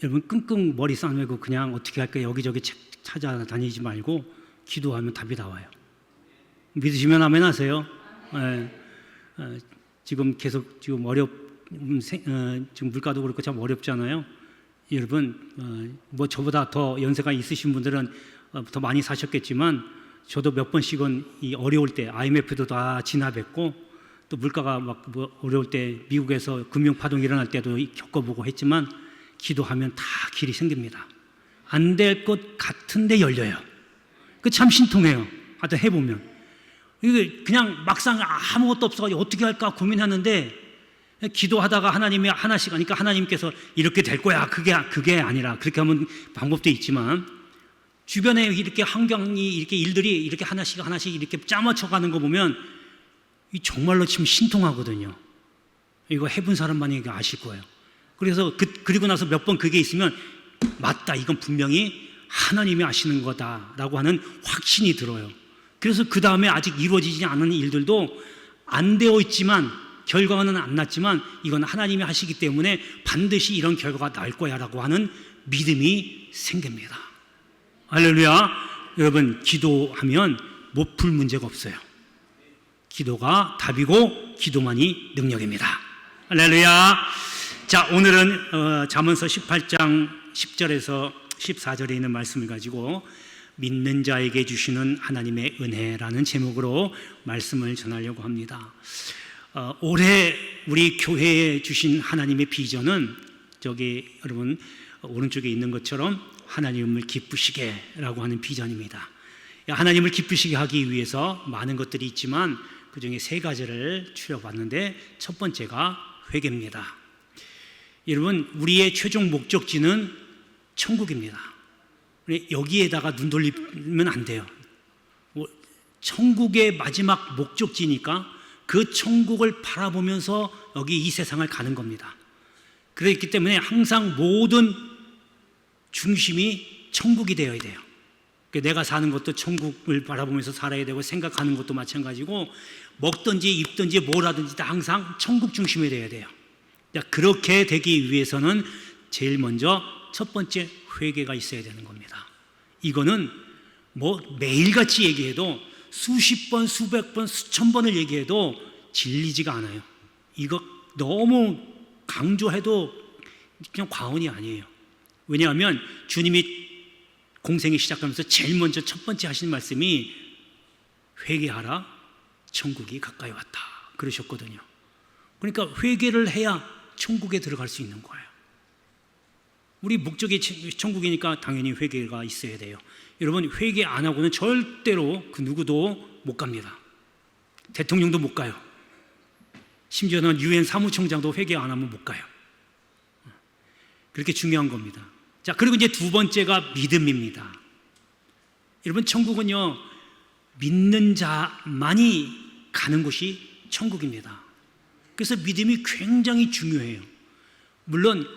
여러분 끙끙 머리 싸매고 그냥 어떻게 할까 여기저기 찾아다니지 말고 기도하면 답이 나와요. 믿으시면 아멘 하세요. 지금 계속 지금 지금 물가도 그렇고 참 어렵잖아요. 여러분 뭐 저보다 더 연세가 있으신 분들은 더 많이 사셨겠지만 저도 몇 번씩은 이 어려울 때 IMF도 다 지나뵙고 또 물가가 막 뭐 어려울 때 미국에서 금융 파동이 일어날 때도 겪어보고 했지만 기도하면 다 길이 생깁니다. 안 될 것 같은데 열려요. 그 참 신통해요. 하여튼 해보면 이게 그냥 막상 아무것도 없어가지고 어떻게 할까 고민하는데 기도하다가 하나님이 하나씩 하니까 하나님께서 이렇게 될 거야. 그게 아니라 그렇게 하면 방법도 있지만 주변에 이렇게 환경이 이렇게 일들이 이렇게 하나씩 이렇게 짜맞춰 가는 거 보면 정말로 참 신통하거든요. 이거 해본 사람만이 이거 아실 거예요. 그래서 그리고 나서 몇 번 그게 있으면 맞다. 이건 분명히 하나님이 아시는 거다라고 하는 확신이 들어요. 그래서 그 다음에 아직 이루어지지 않은 일들도 안 되어 있지만 결과는 안 났지만 이건 하나님이 하시기 때문에 반드시 이런 결과가 날 거야라고 하는 믿음이 생깁니다. 할렐루야. 여러분 기도하면 못 풀 문제가 없어요. 기도가 답이고 기도만이 능력입니다. 할렐루야. 자, 오늘은 잠언서 18장 10절에서 14절에 있는 말씀을 가지고 믿는 자에게 주시는 하나님의 은혜라는 제목으로 말씀을 전하려고 합니다. 올해 우리 교회에 주신 하나님의 비전은 저기 여러분 오른쪽에 있는 것처럼 하나님을 기쁘시게라고 하는 비전입니다. 하나님을 기쁘시게 하기 위해서 많은 것들이 있지만 그 중에 세 가지를 추려봤는데 첫 번째가 회개입니다. 여러분 우리의 최종 목적지는 천국입니다. 여기에다가 눈 돌리면 안 돼요. 천국의 마지막 목적지니까 그 천국을 바라보면서 여기 이 세상을 가는 겁니다. 그렇기 때문에 항상 모든 중심이 천국이 되어야 돼요. 내가 사는 것도 천국을 바라보면서 살아야 되고 생각하는 것도 마찬가지고 먹든지 입든지 뭘 하든지 다 항상 천국 중심이 되어야 돼요. 그렇게 되기 위해서는 제일 먼저 첫 번째 회개가 있어야 되는 겁니다. 이거는 뭐 매일같이 얘기해도 수십 번, 수백 번, 수천 번을 얘기해도 질리지가 않아요. 이거 너무 강조해도 그냥 과언이 아니에요. 왜냐하면 주님이 공생이 시작하면서 제일 먼저 첫 번째 하신 말씀이 회개하라, 천국이 가까이 왔다 그러셨거든요. 그러니까 회개를 해야 천국에 들어갈 수 있는 거예요. 우리 목적이 천국이니까 당연히 회개가 있어야 돼요. 여러분 회개 안 하고는 절대로 그 누구도 못 갑니다. 대통령도 못 가요. 심지어는 UN 사무총장도 회개 안 하면 못 가요. 그렇게 중요한 겁니다. 자, 그리고 이제 두 번째가 믿음입니다. 여러분 천국은요 믿는 자만이 가는 곳이 천국입니다. 그래서 믿음이 굉장히 중요해요. 물론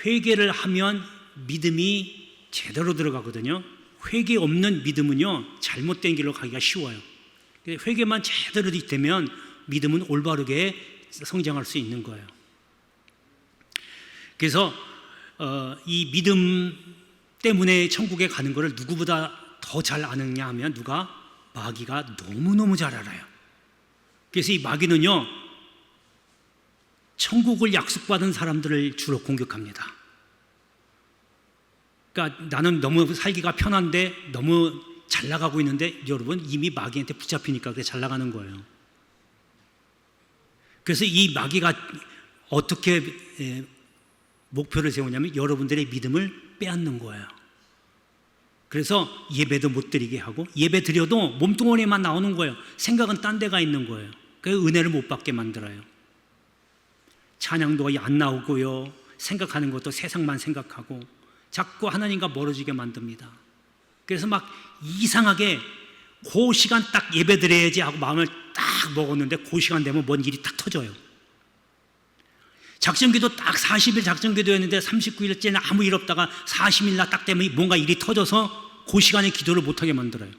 회개를 하면 믿음이 제대로 들어가거든요. 회개 없는 믿음은요 잘못된 길로 가기가 쉬워요. 회개만 제대로 되면 믿음은 올바르게 성장할 수 있는 거예요. 그래서 이 믿음 때문에 천국에 가는 것을 누구보다 더 잘 아느냐 하면 누가? 마귀가 너무너무 잘 알아요. 그래서 이 마귀는요 천국을 약속받은 사람들을 주로 공격합니다. 그러니까 나는 너무 살기가 편한데 너무 잘 나가고 있는데 여러분 이미 마귀한테 붙잡히니까 그게 잘 나가는 거예요. 그래서 이 마귀가 어떻게 목표를 세우냐면 여러분들의 믿음을 빼앗는 거예요. 그래서 예배도 못 드리게 하고 예배 드려도 몸뚱어리만 나오는 거예요. 생각은 딴 데가 있는 거예요. 그래서 은혜를 못 받게 만들어요. 찬양도 안 나오고요. 생각하는 것도 세상만 생각하고 자꾸 하나님과 멀어지게 만듭니다. 그래서 막 이상하게 그 시간 딱 예배 드려야지 하고 마음을 딱 먹었는데 그 시간 되면 뭔 일이 딱 터져요. 작전기도 딱 40일 작전기도였는데 39일째는 아무 일 없다가 40일 날 딱 되면 뭔가 일이 터져서 그 시간에 기도를 못하게 만들어요.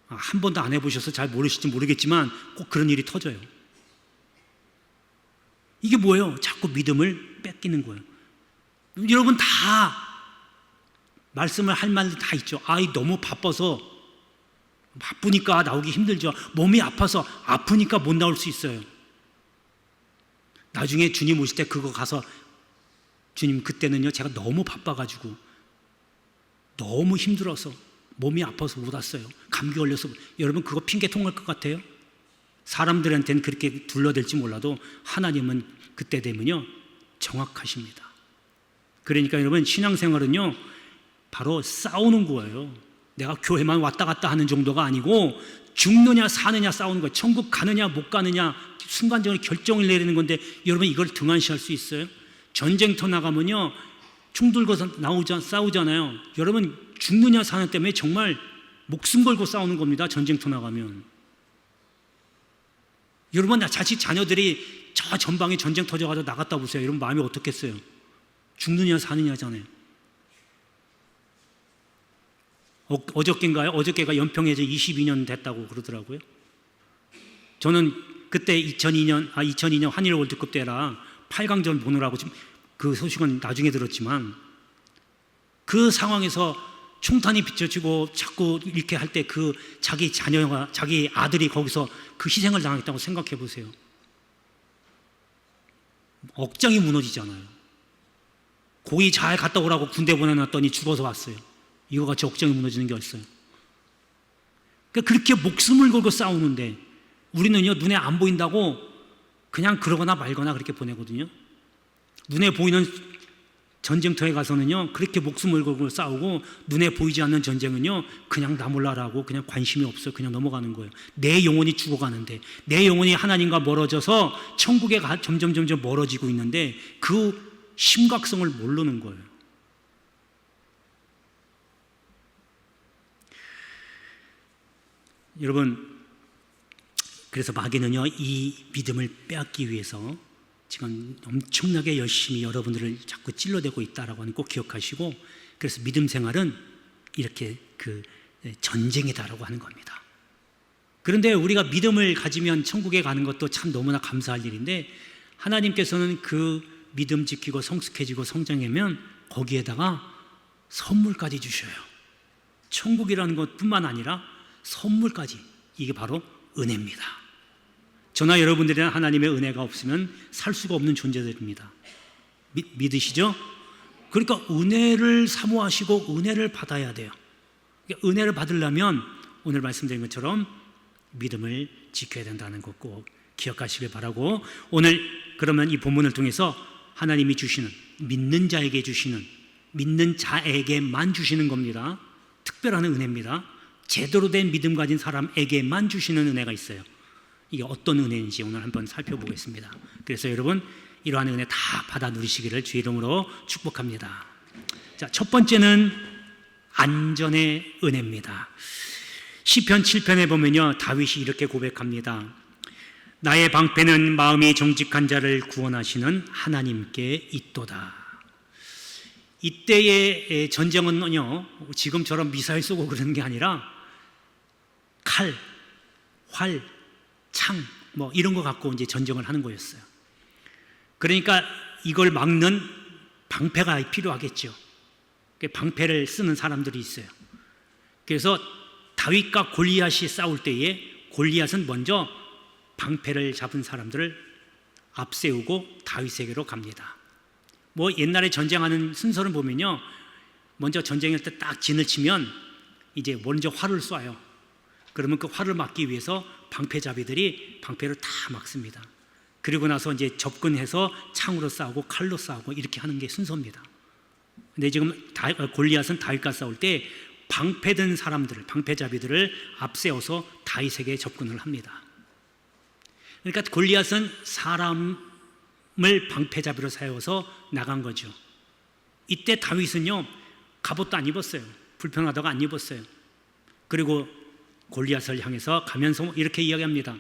한 번도 안 해보셔서 잘 모르실지 모르겠지만 꼭 그런 일이 터져요. 이게 뭐예요? 자꾸 믿음을 뺏기는 거예요. 여러분 다 말씀을 할 말도 다 있죠. 너무 바쁘니까 나오기 힘들죠. 몸이 아프니까 못 나올 수 있어요. 나중에 주님 오실 때 그거 가서 주님 그때는요 제가 너무 바빠가지고 너무 힘들어서 몸이 아파서 못 왔어요. 감기 걸려서. 여러분 그거 핑계 통할 것 같아요? 사람들한테는 그렇게 둘러댈지 몰라도 하나님은 그때 되면요 정확하십니다. 그러니까 여러분 신앙생활은요 바로 싸우는 거예요. 내가 교회만 왔다 갔다 하는 정도가 아니고 죽느냐 사느냐 싸우는 거예요. 천국 가느냐 못 가느냐 순간적으로 결정을 내리는 건데 여러분 이걸 등한시할 수 있어요? 전쟁터 나가면요 총 들고서 싸우잖아요. 여러분 죽느냐 사느냐 때문에 정말 목숨 걸고 싸우는 겁니다. 전쟁터 나가면. 여러분 자칫 자녀들이 저 전방에 전쟁 터져가지고 나갔다 보세요. 여러분 마음이 어떻겠어요? 죽느냐 사느냐잖아요. 어저께가 연평해제 22년 됐다고 그러더라고요. 저는 그때 2002년 한일 월드컵 때라 8강전 보느라고 지금 그 소식은 나중에 들었지만 그 상황에서 총탄이 비춰지고 자꾸 이렇게 할 때 그 자기 자녀가 자기 아들이 거기서 그 희생을 당했다고 생각해 보세요. 억장이 무너지잖아요. 거기 잘 갔다 오라고 군대 보내놨더니 죽어서 왔어요. 이거 같이 억장이 무너지는 게 어딨어요? 그러니까 그렇게 목숨을 걸고 싸우는데 우리는요 눈에 안 보인다고 그냥 그러거나 말거나 그렇게 보내거든요. 눈에 보이는 전쟁터에 가서는요 그렇게 목숨을 걸고 싸우고 눈에 보이지 않는 전쟁은요 그냥 나 몰라라고 그냥 관심이 없어요. 그냥 넘어가는 거예요. 내 영혼이 죽어가는데 내 영혼이 하나님과 멀어져서 천국에 점점 멀어지고 있는데 그 심각성을 모르는 거예요. 여러분 그래서 마귀는요 이 믿음을 빼앗기 위해서 지금 엄청나게 열심히 여러분들을 자꾸 찔러대고 있다라고 하는 꼭 기억하시고, 그래서 믿음 생활은 이렇게 그 전쟁이다라고 하는 겁니다. 그런데 우리가 믿음을 가지면 천국에 가는 것도 참 너무나 감사할 일인데 하나님께서는 그 믿음 지키고 성숙해지고 성장하면 거기에다가 선물까지 주셔요. 천국이라는 것뿐만 아니라 선물까지. 이게 바로 은혜입니다. 저나 여러분들이나 하나님의 은혜가 없으면 살 수가 없는 존재들입니다. 믿으시죠? 그러니까 은혜를 사모하시고 은혜를 받아야 돼요. 그러니까 은혜를 받으려면 오늘 말씀드린 것처럼 믿음을 지켜야 된다는 것 꼭 기억하시길 바라고, 오늘 그러면 이 본문을 통해서 하나님이 주시는, 믿는 자에게 주시는, 믿는 자에게만 주시는 겁니다. 특별한 은혜입니다. 제대로 된 믿음 가진 사람에게만 주시는 은혜가 있어요. 이게 어떤 은혜인지 오늘 한번 살펴보겠습니다. 그래서 여러분 이러한 은혜 다 받아 누리시기를 주의 이름으로 축복합니다. 자, 첫 번째는 안전의 은혜입니다. 시편 7편에 보면요 다윗이 이렇게 고백합니다. 나의 방패는 마음이 정직한 자를 구원하시는 하나님께 있도다. 이때의 전쟁은요 지금처럼 미사일 쏘고 그러는 게 아니라 칼, 활, 창 뭐 이런 거 갖고 이제 전쟁을 하는 거였어요. 그러니까 이걸 막는 방패가 필요하겠죠. 방패를 쓰는 사람들이 있어요. 그래서 다윗과 골리앗이 싸울 때에 골리앗은 먼저 방패를 잡은 사람들을 앞세우고 다윗에게로 갑니다. 뭐 옛날에 전쟁하는 순서를 보면요 먼저 전쟁할 때 딱 진을 치면 이제 먼저 활을 쏴요. 그러면 그 활을 막기 위해서 방패잡이들이 방패를 다 막습니다. 그리고 나서 이제 접근해서 창으로 싸우고 칼로 싸우고 이렇게 하는 게 순서입니다. 근데 지금 골리앗은 다윗과 싸울 때 방패든 사람들을, 방패잡이들을 앞세워서 다윗에게 접근을 합니다. 그러니까 골리앗은 사람을 방패잡이로 세워서 나간 거죠. 이때 다윗은요 갑옷도 안 입었어요. 불편하다고 안 입었어요. 그리고 골리앗을 향해서 가면서 이렇게 이야기합니다.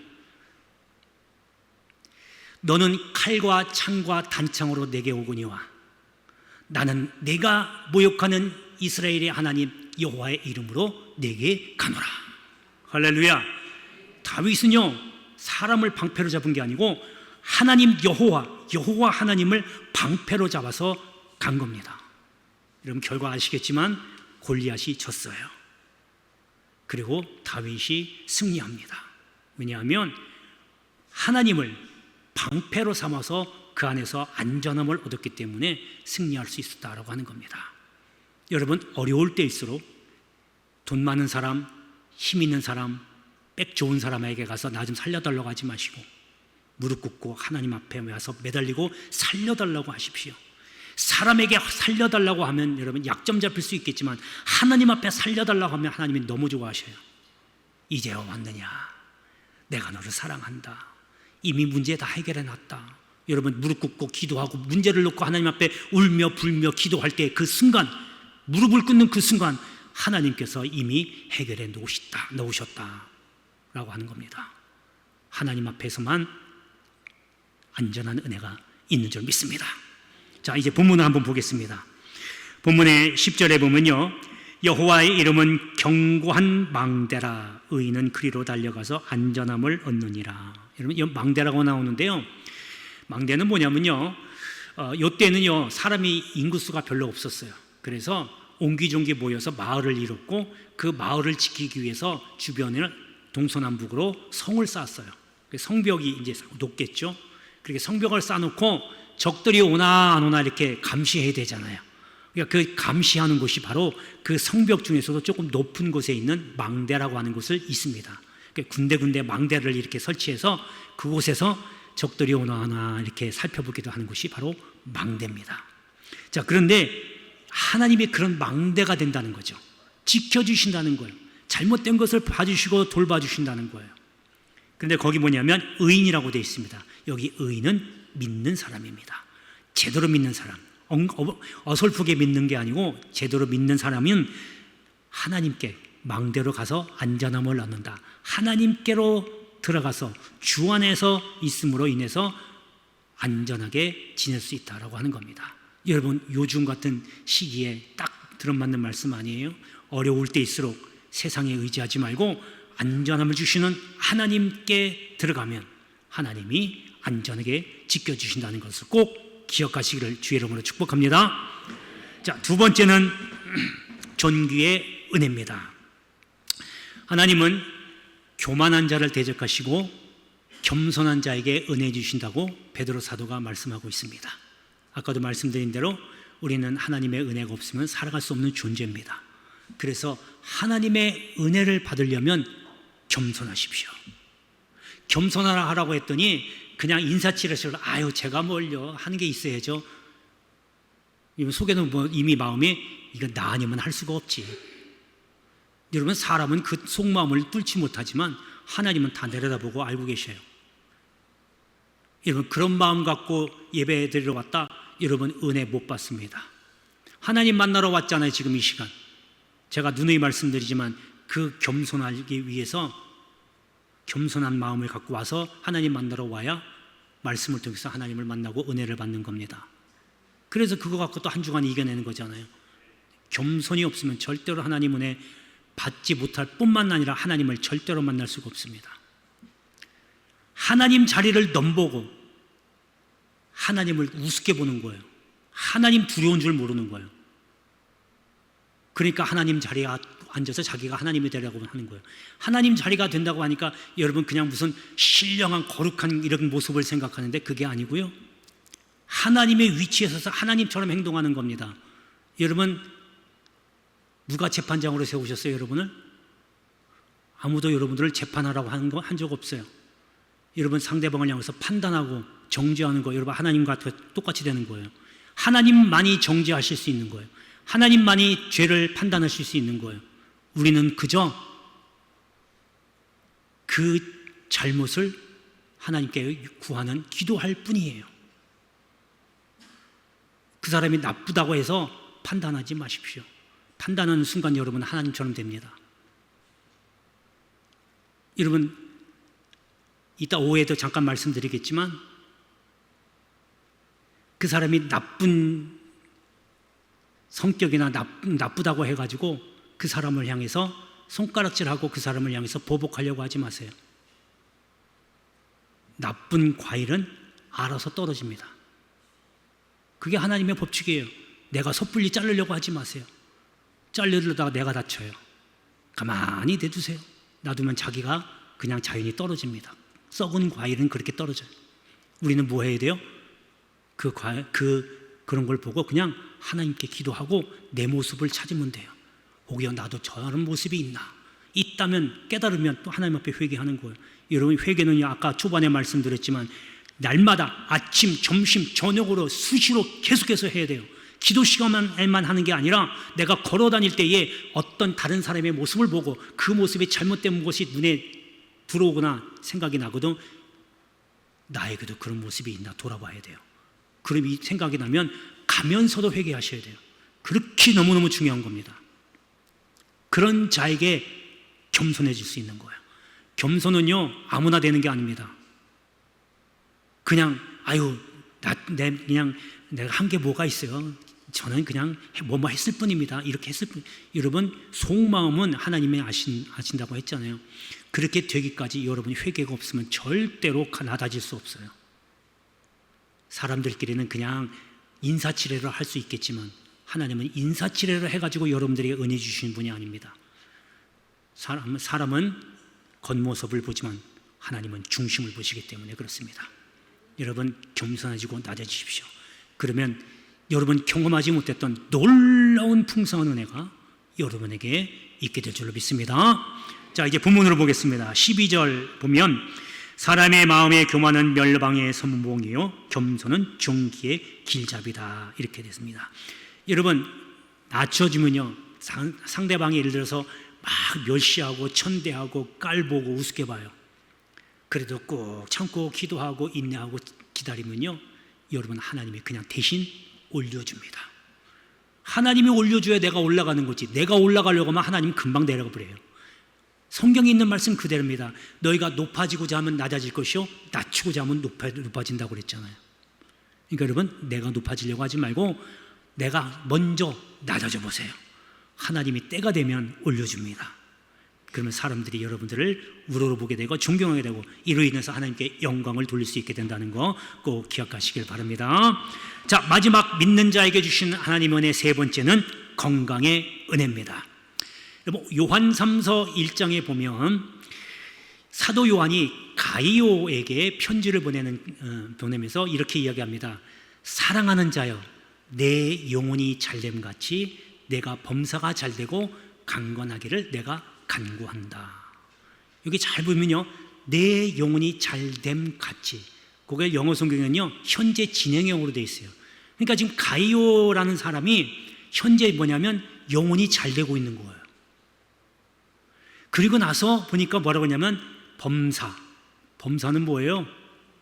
너는 칼과 창과 단창으로 내게 오거니와 나는 내가 모욕하는 이스라엘의 하나님 여호와의 이름으로 내게 가노라. 할렐루야. 다윗은요 사람을 방패로 잡은 게 아니고 하나님 여호와 하나님을 방패로 잡아서 간 겁니다. 여러분 결과 아시겠지만 골리앗이 졌어요. 그리고 다윗이 승리합니다. 왜냐하면 하나님을 방패로 삼아서 그 안에서 안전함을 얻었기 때문에 승리할 수 있었다라고 하는 겁니다. 여러분 어려울 때일수록 돈 많은 사람, 힘 있는 사람, 백 좋은 사람에게 가서 나 좀 살려달라고 하지 마시고 무릎 꿇고 하나님 앞에 와서 매달리고 살려달라고 하십시오. 사람에게 살려달라고 하면 여러분 약점 잡힐 수 있겠지만 하나님 앞에 살려달라고 하면 하나님이 너무 좋아하셔요. 이제야 왔느냐, 내가 너를 사랑한다, 이미 문제 다 해결해놨다. 여러분 무릎 꿇고 기도하고 문제를 놓고 하나님 앞에 울며 불며 기도할 때 그 순간, 무릎을 꿇는 그 순간 하나님께서 이미 해결해 놓으셨다라고 하는 겁니다. 하나님 앞에서만 안전한 은혜가 있는 줄 믿습니다. 자, 이제 본문을 한번 보겠습니다. 본문의 10절에 보면요, 여호와의 이름은 견고한 망대라, 의인은 그리로 달려가서 안전함을 얻느니라. 여러분, 이 망대라고 나오는데요, 망대는 뭐냐면요, 이때는요 사람이 인구수가 별로 없었어요. 그래서 옹기종기 모여서 마을을 이뤘고 그 마을을 지키기 위해서 주변을 동서남북으로 성을 쌓았어요. 성벽이 이제 높겠죠. 그렇게 성벽을 쌓아놓고 적들이 오나 안 오나 이렇게 감시해야 되잖아요. 그러니까 그 감시하는 곳이 바로 그 성벽 중에서도 조금 높은 곳에 있는 망대라고 하는 곳을 있습니다. 군데군데 망대를 이렇게 설치해서 그곳에서 적들이 오나 안 오나 이렇게 살펴보기도 하는 곳이 바로 망대입니다. 자, 그런데 하나님이 그런 망대가 된다는 거죠. 지켜주신다는 거예요. 잘못된 것을 봐주시고 돌봐주신다는 거예요. 그런데 거기 뭐냐면 의인이라고 되어 있습니다. 여기 의인은 믿는 사람입니다. 제대로 믿는 사람, 어설프게 믿는 게 아니고 제대로 믿는 사람은 하나님께 망대로 가서 안전함을 얻는다. 하나님께로 들어가서 주 안에서 있음으로 인해서 안전하게 지낼 수 있다라고 하는 겁니다. 여러분 요즘 같은 시기에 딱 들어맞는 말씀 아니에요? 어려울 때일수록 세상에 의지하지 말고 안전함을 주시는 하나님께 들어가면 하나님이 안전하게 지켜주신다는 것을 꼭 기억하시기를 주의 이름으로 축복합니다. 자, 두 번째는 존귀의 은혜입니다. 하나님은 교만한 자를 대적하시고 겸손한 자에게 은혜 주신다고 베드로 사도가 말씀하고 있습니다. 아까도 말씀드린 대로 우리는 하나님의 은혜가 없으면 살아갈 수 없는 존재입니다. 그래서 하나님의 은혜를 받으려면 겸손하십시오. 겸손하라고 했더니 그냥 인사치레시로 아유 제가 뭘요 하는 게 있어야죠. 속에는 뭐 이미 마음이 이건 나 아니면 할 수가 없지. 여러분 사람은 그 속마음을 뚫지 못하지만 하나님은 다 내려다보고 알고 계셔요. 여러분 그런 마음 갖고 예배 드리러 왔다, 여러분 은혜 못 받습니다. 하나님 만나러 왔잖아요. 지금 이 시간 제가 누누이 말씀드리지만 그 겸손하기 위해서 겸손한 마음을 갖고 와서 하나님 만나러 와야 말씀을 통해서 하나님을 만나고 은혜를 받는 겁니다. 그래서 그거 갖고 또 한 주간 이겨내는 거잖아요. 겸손이 없으면 절대로 하나님 은혜 받지 못할 뿐만 아니라 하나님을 절대로 만날 수가 없습니다. 하나님 자리를 넘보고 하나님을 우습게 보는 거예요. 하나님 두려운 줄 모르는 거예요. 그러니까 하나님 자리에 앉아서 자기가 하나님이 되려고 하는 거예요. 하나님 자리가 된다고 하니까 여러분 그냥 무슨 신령한 거룩한 이런 모습을 생각하는데 그게 아니고요, 하나님의 위치에 서서 하나님처럼 행동하는 겁니다. 여러분 누가 재판장으로 세우셨어요? 여러분을? 아무도 여러분들을 재판하라고 한 적 없어요. 여러분 상대방을 향해서 판단하고 정죄하는 거 여러분 하나님과 똑같이 되는 거예요. 하나님만이 정죄하실 수 있는 거예요. 하나님만이 죄를 판단하실 수 있는 거예요. 우리는 그저 그 잘못을 하나님께 구하는 기도할 뿐이에요. 그 사람이 나쁘다고 해서 판단하지 마십시오. 판단하는 순간 여러분 하나님처럼 됩니다. 여러분 이따 오후에도 잠깐 말씀드리겠지만 그 사람이 나쁜 성격이나 나쁘다고 해가지고 그 사람을 향해서 손가락질하고 그 사람을 향해서 보복하려고 하지 마세요. 나쁜 과일은 알아서 떨어집니다. 그게 하나님의 법칙이에요. 내가 섣불리 자르려고 하지 마세요. 자르려다가 내가 다쳐요. 가만히 내두세요. 놔두면 자기가 그냥 자연히 떨어집니다. 썩은 과일은 그렇게 떨어져요. 우리는 뭐 해야 돼요? 그런 걸 보고 그냥 하나님께 기도하고 내 모습을 찾으면 돼요. 혹여 나도 저런 모습이 있다면 깨달으면 또 하나님 앞에 회개하는 거예요. 여러분, 회개는요, 아까 초반에 말씀드렸지만 날마다 아침, 점심, 저녁으로 수시로 계속해서 해야 돼요. 기도 시간만 하는 게 아니라 내가 걸어 다닐 때에 어떤 다른 사람의 모습을 보고 그 모습에 잘못된 것이 눈에 들어오거나 생각이 나거든, 나에게도 그런 모습이 있나 돌아봐야 돼요. 그럼 이 생각이 나면 가면서도 회개하셔야 돼요. 그렇게 너무너무 중요한 겁니다. 그런 자에게 겸손해질 수 있는 거예요. 겸손은요, 아무나 되는 게 아닙니다. 그냥 그냥 내가 한 게 뭐가 있어요. 저는 그냥 뭐뭐 했을 뿐입니다. 이렇게 했을 뿐. 여러분, 속마음은 하나님이 아신다고 했잖아요. 그렇게 되기까지 여러분이 회개가 없으면 절대로 나아질 수 없어요. 사람들끼리는 그냥 인사치레를 할 수 있겠지만 하나님은 인사치레를 해가지고 여러분들에게 은혜 주시는 분이 아닙니다. 사람은 겉모습을 보지만 하나님은 중심을 보시기 때문에 그렇습니다. 여러분, 겸손해지고 낮아지십시오. 그러면 여러분 경험하지 못했던 놀라운 풍성한 은혜가 여러분에게 있게 될 줄로 믿습니다. 자, 이제 본문으로 보겠습니다. 12절 보면 사람의 마음의 교만은 멸망의 선봉이요 겸손은 종기의 길잡이다, 이렇게 됐습니다. 여러분, 낮춰지면요, 상대방이 예를 들어서 막 멸시하고 천대하고 깔보고 우습게 봐요. 그래도 꼭 참고 기도하고 인내하고 기다리면요, 여러분, 하나님이 그냥 대신 올려줍니다. 하나님이 올려줘야 내가 올라가는 거지, 내가 올라가려고 하면 하나님 금방 내려가 버려요. 성경에 있는 말씀 그대로입니다. 너희가 높아지고자 하면 낮아질 것이요 낮추고자 하면 높아진다고 그랬잖아요. 그러니까 여러분, 내가 높아지려고 하지 말고 내가 먼저 낮아져 보세요. 하나님이 때가 되면 올려줍니다. 그러면 사람들이 여러분들을 우러러보게 되고 존경하게 되고 이로 인해서 하나님께 영광을 돌릴 수 있게 된다는 거 꼭 기억하시길 바랍니다. 자, 마지막 믿는 자에게 주신 하나님의 은혜 세 번째는 건강의 은혜입니다. 요한 3서 1장에 보면 사도 요한이 가이오에게 편지를 보내면서 이렇게 이야기합니다. 사랑하는 자여, 내 영혼이 잘됨 같이 내가 범사가 잘되고 강건하기를 내가 간구한다. 여기 잘 보면요, 내 영혼이 잘됨 같이, 그게 영어 성경에는요 현재 진행형으로 되어 있어요. 그러니까 지금 가이오라는 사람이 현재 뭐냐면 영혼이 잘되고 있는 거예요. 그리고 나서 보니까 뭐라고 하냐면 범사는 뭐예요?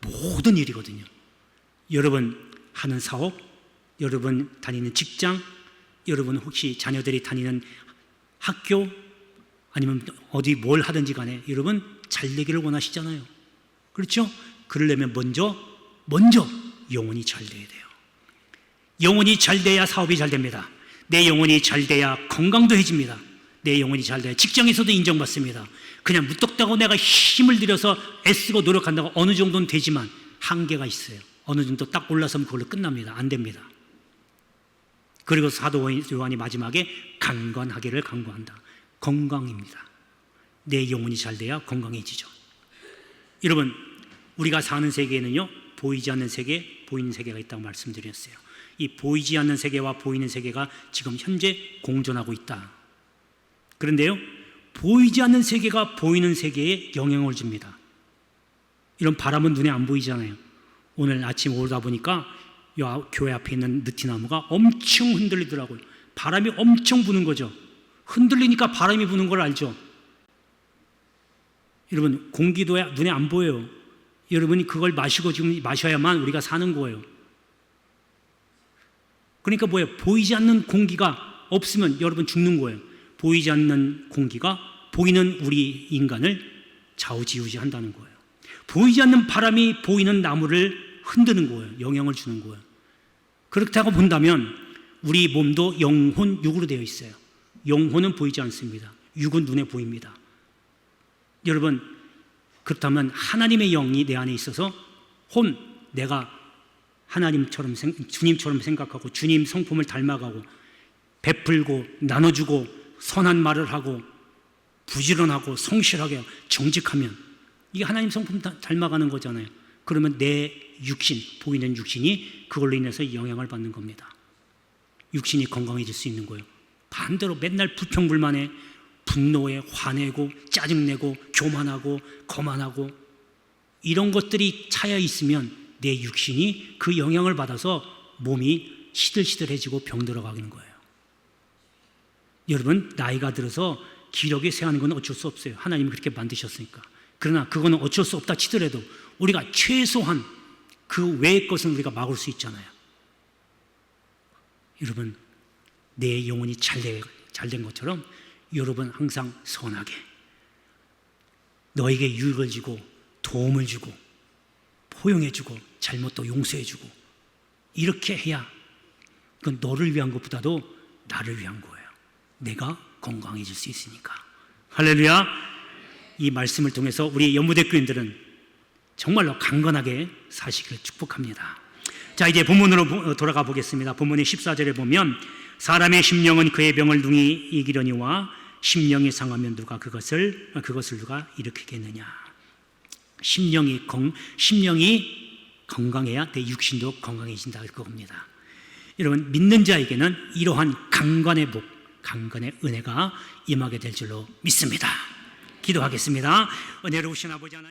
모든 일이거든요. 여러분 하는 사업, 여러분 다니는 직장, 여러분 혹시 자녀들이 다니는 학교, 아니면 어디 뭘 하든지 간에 여러분 잘 되기를 원하시잖아요. 그렇죠? 그러려면 먼저 영혼이 잘 돼야 돼요. 영혼이 잘 돼야 사업이 잘 됩니다. 내 영혼이 잘 돼야 건강도 해집니다. 내 영혼이 잘 돼야 직장에서도 인정받습니다. 그냥 무턱대고 내가 힘을 들여서 애쓰고 노력한다고 어느 정도는 되지만 한계가 있어요. 어느 정도 딱 올라서면 그걸로 끝납니다. 안 됩니다. 그리고 사도 요한이 마지막에 강건하기를 간구한다. 건강입니다. 내 영혼이 잘 돼야 건강해지죠. 여러분, 우리가 사는 세계에는요 보이지 않는 세계, 보이는 세계가 있다고 말씀드렸어요. 이 보이지 않는 세계와 보이는 세계가 지금 현재 공존하고 있다. 그런데요, 보이지 않는 세계가 보이는 세계에 영향을 줍니다. 이런 바람은 눈에 안 보이잖아요. 오늘 아침 오다 보니까 교회 앞에 있는 느티나무가 엄청 흔들리더라고요. 바람이 엄청 부는 거죠. 흔들리니까 바람이 부는 걸 알죠. 여러분, 공기도 눈에 안 보여요. 여러분이 그걸 마시고 지금 마셔야만 우리가 사는 거예요. 그러니까 뭐예요? 보이지 않는 공기가 없으면 여러분 죽는 거예요. 보이지 않는 공기가 보이는 우리 인간을 좌우지우지한다는 거예요. 보이지 않는 바람이 보이는 나무를 흔드는 거예요. 영향을 주는 거예요. 그렇다고 본다면 우리 몸도 영혼, 육으로 되어 있어요. 영혼은 보이지 않습니다. 육은 눈에 보입니다. 여러분, 그렇다면 하나님의 영이 내 안에 있어서 내가 하나님처럼 주님처럼 생각하고 주님 성품을 닮아가고 베풀고 나눠주고 선한 말을 하고 부지런하고 성실하게 정직하면 이게 하나님 성품 닮아가는 거잖아요. 그러면 내 육신, 보이는 육신이 그걸로 인해서 영향을 받는 겁니다. 육신이 건강해질 수 있는 거예요. 반대로 맨날 불평불만해 분노해 화내고 짜증내고 교만하고 거만하고 이런 것들이 차여 있으면 내 육신이 그 영향을 받아서 몸이 시들시들해지고 병들어가는 거예요. 여러분, 나이가 들어서 기력이 쇠하는 건 어쩔 수 없어요. 하나님이 그렇게 만드셨으니까. 그러나 그거는 어쩔 수 없다 치더라도 우리가 최소한 그 외의 것은 우리가 막을 수 있잖아요. 여러분, 내 영혼이 잘된 것처럼 여러분 항상 선하게 너에게 유익을 주고 도움을 주고 포용해주고 잘못도 용서해주고 이렇게 해야 그건 너를 위한 것보다도 나를 위한 거예요. 내가 건강해질 수 있으니까. 할렐루야. 이 말씀을 통해서 우리 연무대 교인들은 정말로 강건하게 사시기를 축복합니다. 자, 이제 본문으로 돌아가 보겠습니다. 본문의 14절에 보면 사람의 심령은 그의 병을 능히 이기려니와 심령이 상하면 누가 그것을 누가 일으키겠느냐. 심령이 건강해야 내 육신도 건강해진다 할 겁니다. 여러분, 믿는 자에게는 이러한 강건의 복, 강건의 은혜가 임하게 될 줄로 믿습니다. 기도하겠습니다. 은혜로우신 아버지 하나님,